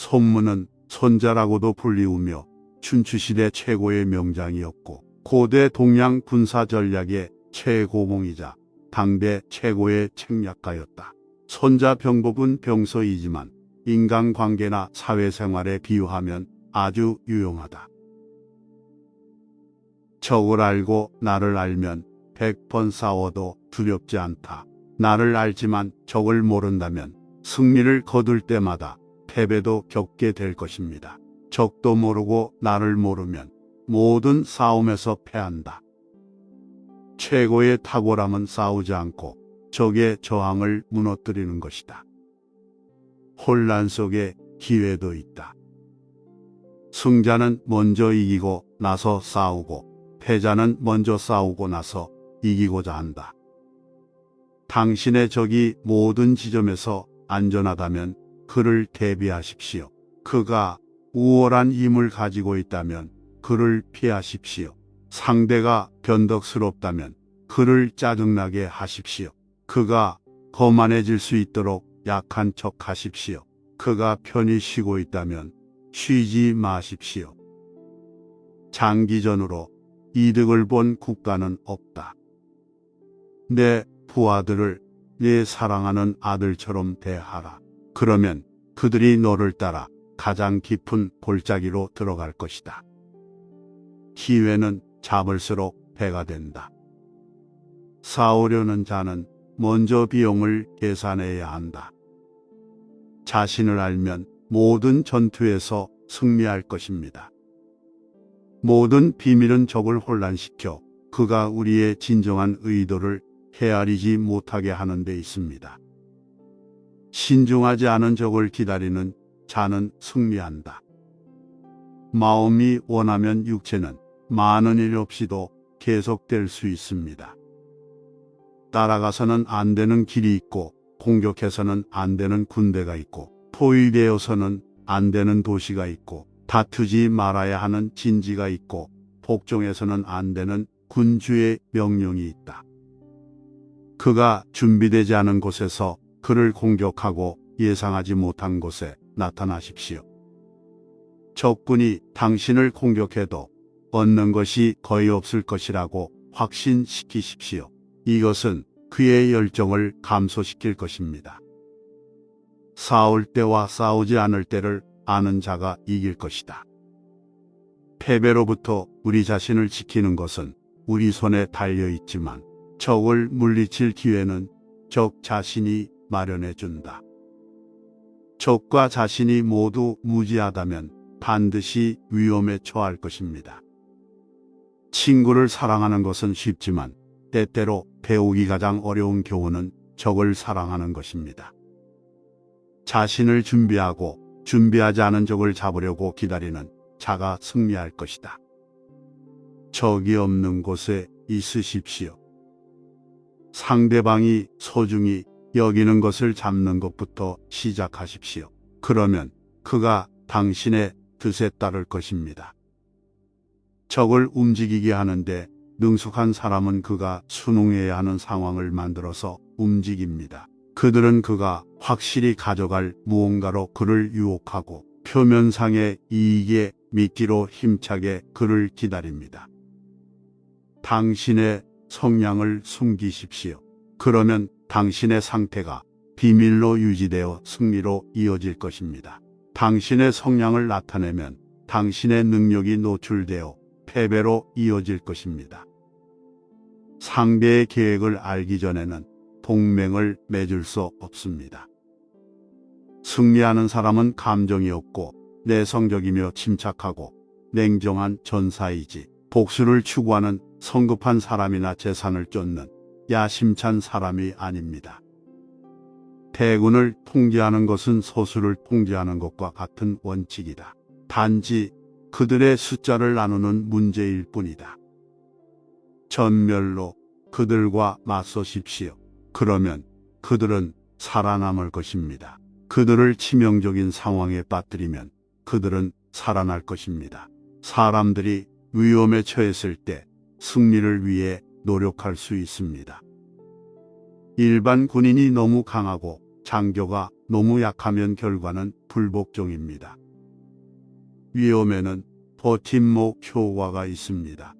손문은 손자라고도 불리우며 춘추시대 최고의 명장이었고 고대 동양 군사 전략의 최고봉이자 당대 최고의 책략가였다. 손자 병법은 병서이지만 인간관계나 사회생활에 비유하면 아주 유용하다. 적을 알고 나를 알면 100번 싸워도 두렵지 않다. 나를 알지만 적을 모른다면 승리를 거둘 때마다 패배도 겪게 될 것입니다. 적도 모르고 나를 모르면 모든 싸움에서 패한다. 최고의 탁월함은 싸우지 않고 적의 저항을 무너뜨리는 것이다. 혼란 속에 기회도 있다. 승자는 먼저 이기고 나서 싸우고 패자는 먼저 싸우고 나서 이기고자 한다. 당신의 적이 모든 지점에서 안전하다면 그를 대비하십시오. 그가 우월한 힘을 가지고 있다면 그를 피하십시오. 상대가 변덕스럽다면 그를 짜증나게 하십시오. 그가 거만해질 수 있도록 약한 척 하십시오. 그가 편히 쉬고 있다면 쉬지 마십시오. 장기전으로 이득을 본 국가는 없다. 내 부하들을 내 사랑하는 아들처럼 대하라. 그러면 그들이 너를 따라 가장 깊은 골짜기로 들어갈 것이다. 기회는 잡을수록 배가 된다. 싸우려는 자는 먼저 비용을 계산해야 한다. 자신을 알면 모든 전투에서 승리할 것입니다. 모든 비밀은 적을 혼란시켜 그가 우리의 진정한 의도를 헤아리지 못하게 하는 데 있습니다. 신중하지 않은 적을 기다리는 자는 승리한다. 마음이 원하면 육체는 많은 일 없이도 계속될 수 있습니다. 따라가서는 안 되는 길이 있고 공격해서는 안 되는 군대가 있고 포위되어서는 안 되는 도시가 있고 다투지 말아야 하는 진지가 있고 복종해서는 안 되는 군주의 명령이 있다. 그가 준비되지 않은 곳에서 그를 공격하고 예상하지 못한 곳에 나타나십시오. 적군이 당신을 공격해도 얻는 것이 거의 없을 것이라고 확신시키십시오. 이것은 그의 열정을 감소시킬 것입니다. 싸울 때와 싸우지 않을 때를 아는 자가 이길 것이다. 패배로부터 우리 자신을 지키는 것은 우리 손에 달려 있지만 적을 물리칠 기회는 적 자신이 마련해 준다. 적과 자신이 모두 무지하다면 반드시 위험에 처할 것입니다. 친구를 사랑하는 것은 쉽지만 때때로 배우기 가장 어려운 교훈은 적을 사랑하는 것입니다. 자신을 준비하고 준비하지 않은 적을 잡으려고 기다리는 자가 승리할 것이다. 적이 없는 곳에 있으십시오. 상대방이 소중히 여기는 것을 잡는 것부터 시작하십시오. 그러면 그가 당신의 뜻에 따를 것입니다. 적을 움직이게 하는데 능숙한 사람은 그가 순응해야 하는 상황을 만들어서 움직입니다. 그들은 그가 확실히 가져갈 무언가로 그를 유혹하고 표면상의 이익에 미끼로 힘차게 그를 기다립니다. 당신의 성향을 숨기십시오. 그러면 당신의 상태가 비밀로 유지되어 승리로 이어질 것입니다. 당신의 성향을 나타내면 당신의 능력이 노출되어 패배로 이어질 것입니다. 상대의 계획을 알기 전에는 동맹을 맺을 수 없습니다. 승리하는 사람은 감정이 없고 내성적이며 침착하고 냉정한 전사이지 복수를 추구하는 성급한 사람이나 재산을 쫓는 야심찬 사람이 아닙니다. 대군을 통제하는 것은 소수를 통제하는 것과 같은 원칙이다. 단지 그들의 숫자를 나누는 문제일 뿐이다. 전멸로 그들과 맞서십시오. 그러면 그들은 살아남을 것입니다. 그들을 치명적인 상황에 빠뜨리면 그들은 살아날 것입니다. 사람들이 위험에 처했을 때 승리를 위해 노력할 수 있습니다. 일반 군인이 너무 강하고 장교가 너무 약하면 결과는 불복종입니다. 위험에는 버팀목 효과가 있습니다.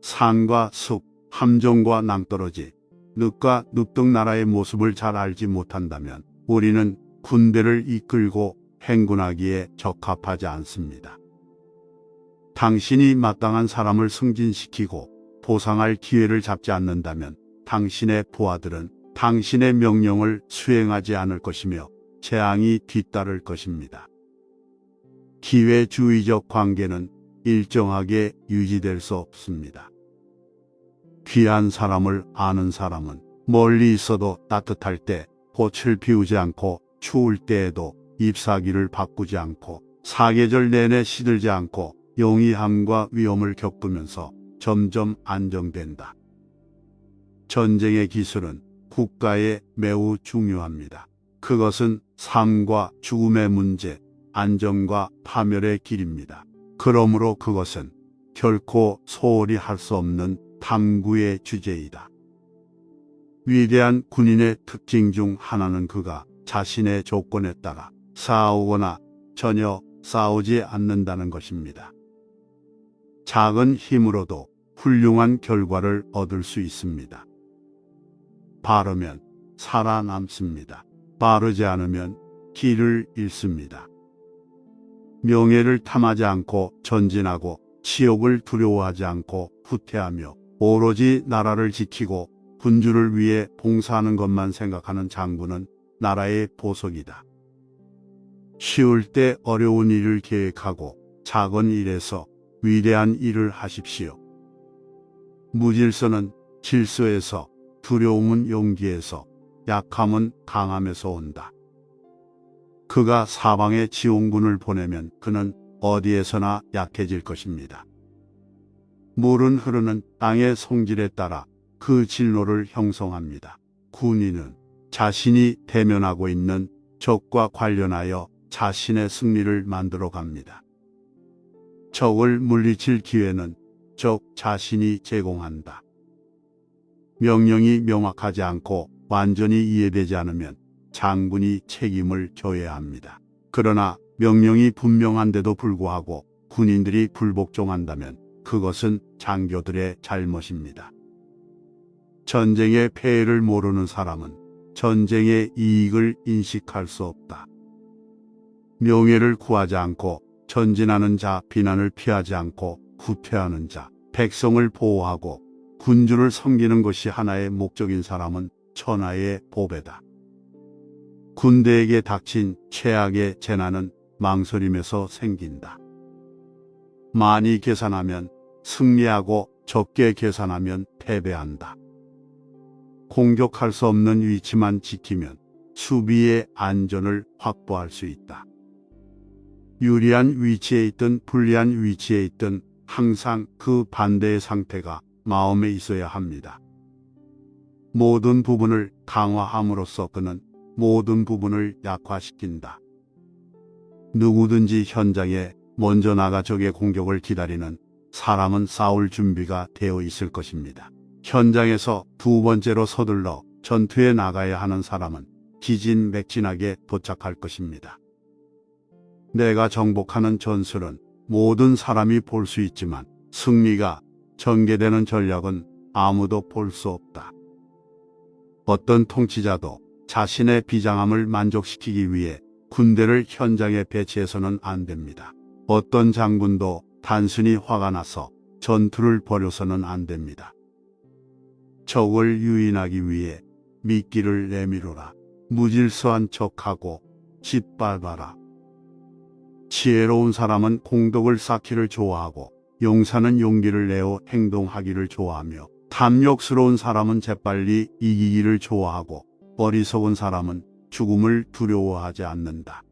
산과 숲, 함정과 낭떠러지, 늪과 늪등 나라의 모습을 잘 알지 못한다면 우리는 군대를 이끌고 행군하기에 적합하지 않습니다. 당신이 마땅한 사람을 승진시키고 보상할 기회를 잡지 않는다면 당신의 부하들은 당신의 명령을 수행하지 않을 것이며 재앙이 뒤따를 것입니다. 기회주의적 관계는 일정하게 유지될 수 없습니다. 귀한 사람을 아는 사람은 멀리 있어도 따뜻할 때 꽃을 피우지 않고 추울 때에도 잎사귀를 바꾸지 않고 사계절 내내 시들지 않고 용이함과 위험을 겪으면서 점점 안정된다. 전쟁의 기술은 국가에 매우 중요합니다. 그것은 삶과 죽음의 문제, 안정과 파멸의 길입니다. 그러므로 그것은 결코 소홀히 할 수 없는 탐구의 주제이다. 위대한 군인의 특징 중 하나는 그가 자신의 조건에 따라 싸우거나 전혀 싸우지 않는다는 것입니다. 작은 힘으로도 훌륭한 결과를 얻을 수 있습니다. 바르면 살아남습니다. 바르지 않으면 길을 잃습니다. 명예를 탐하지 않고 전진하고 치욕을 두려워하지 않고 후퇴하며 오로지 나라를 지키고 군주를 위해 봉사하는 것만 생각하는 장군은 나라의 보석이다. 쉬울 때 어려운 일을 계획하고 작은 일에서 위대한 일을 하십시오. 무질서는 질서에서, 두려움은 용기에서, 약함은 강함에서 온다. 그가 사방에 지원군을 보내면 그는 어디에서나 약해질 것입니다. 물은 흐르는 땅의 성질에 따라 그 진로를 형성합니다. 군인은 자신이 대면하고 있는 적과 관련하여 자신의 승리를 만들어 갑니다. 적을 물리칠 기회는 적 자신이 제공한다. 명령이 명확하지 않고 완전히 이해되지 않으면 장군이 책임을 져야 합니다. 그러나 명령이 분명한데도 불구하고 군인들이 불복종한다면 그것은 장교들의 잘못입니다. 전쟁의 폐해를 모르는 사람은 전쟁의 이익을 인식할 수 없다. 명예를 구하지 않고 전진하는 자, 비난을 피하지 않고 후퇴하는 자, 백성을 보호하고 군주를 섬기는 것이 하나의 목적인 사람은 천하의 보배다. 군대에게 닥친 최악의 재난은 망설임에서 생긴다. 많이 계산하면 승리하고 적게 계산하면 패배한다. 공격할 수 없는 위치만 지키면 수비의 안전을 확보할 수 있다. 유리한 위치에 있든 불리한 위치에 있든 항상 그 반대의 상태가 마음에 있어야 합니다. 모든 부분을 강화함으로써 그는 모든 부분을 약화시킨다. 누구든지 현장에 먼저 나가 적의 공격을 기다리는 사람은 싸울 준비가 되어 있을 것입니다. 현장에서 두 번째로 서둘러 전투에 나가야 하는 사람은 기진맥진하게 도착할 것입니다. 내가 정복하는 전술은 모든 사람이 볼 수 있지만 승리가 전개되는 전략은 아무도 볼 수 없다. 어떤 통치자도 자신의 비장함을 만족시키기 위해 군대를 현장에 배치해서는 안 됩니다. 어떤 장군도 단순히 화가 나서 전투를 벌여서는 안 됩니다. 적을 유인하기 위해 미끼를 내밀어라. 무질서한 척하고 짓밟아라. 지혜로운 사람은 공덕을 쌓기를 좋아하고 용사는 용기를 내어 행동하기를 좋아하며 탐욕스러운 사람은 재빨리 이기기를 좋아하고 어리석은 사람은 죽음을 두려워하지 않는다.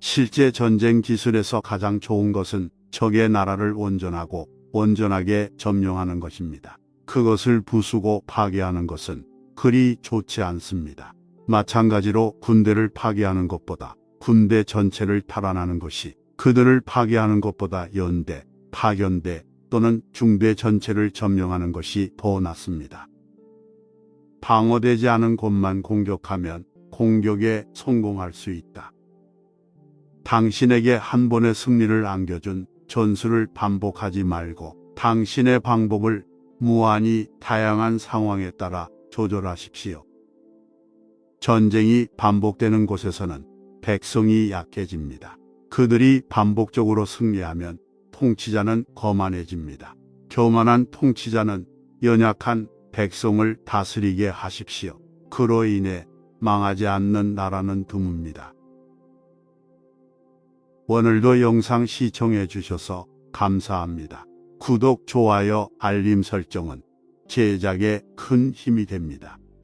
실제 전쟁 기술에서 가장 좋은 것은 적의 나라를 온전하고 온전하게 점령하는 것입니다. 그것을 부수고 파괴하는 것은 그리 좋지 않습니다. 마찬가지로 군대를 파괴하는 것보다 군대 전체를 탈환하는 것이 그들을 파괴하는 것보다 연대, 파견대 또는 중대 전체를 점령하는 것이 더 낫습니다. 방어되지 않은 곳만 공격하면 공격에 성공할 수 있다. 당신에게 한 번의 승리를 안겨준 전술을 반복하지 말고 당신의 방법을 무한히 다양한 상황에 따라 조절하십시오. 전쟁이 반복되는 곳에서는 백성이 약해집니다. 그들이 반복적으로 승리하면 통치자는 거만해집니다. 교만한 통치자는 연약한 백성을 다스리게 하십시오. 그로 인해 망하지 않는 나라는 드뭅니다. 오늘도 영상 시청해 주셔서 감사합니다. 구독, 좋아요, 알림 설정은 제작에 큰 힘이 됩니다.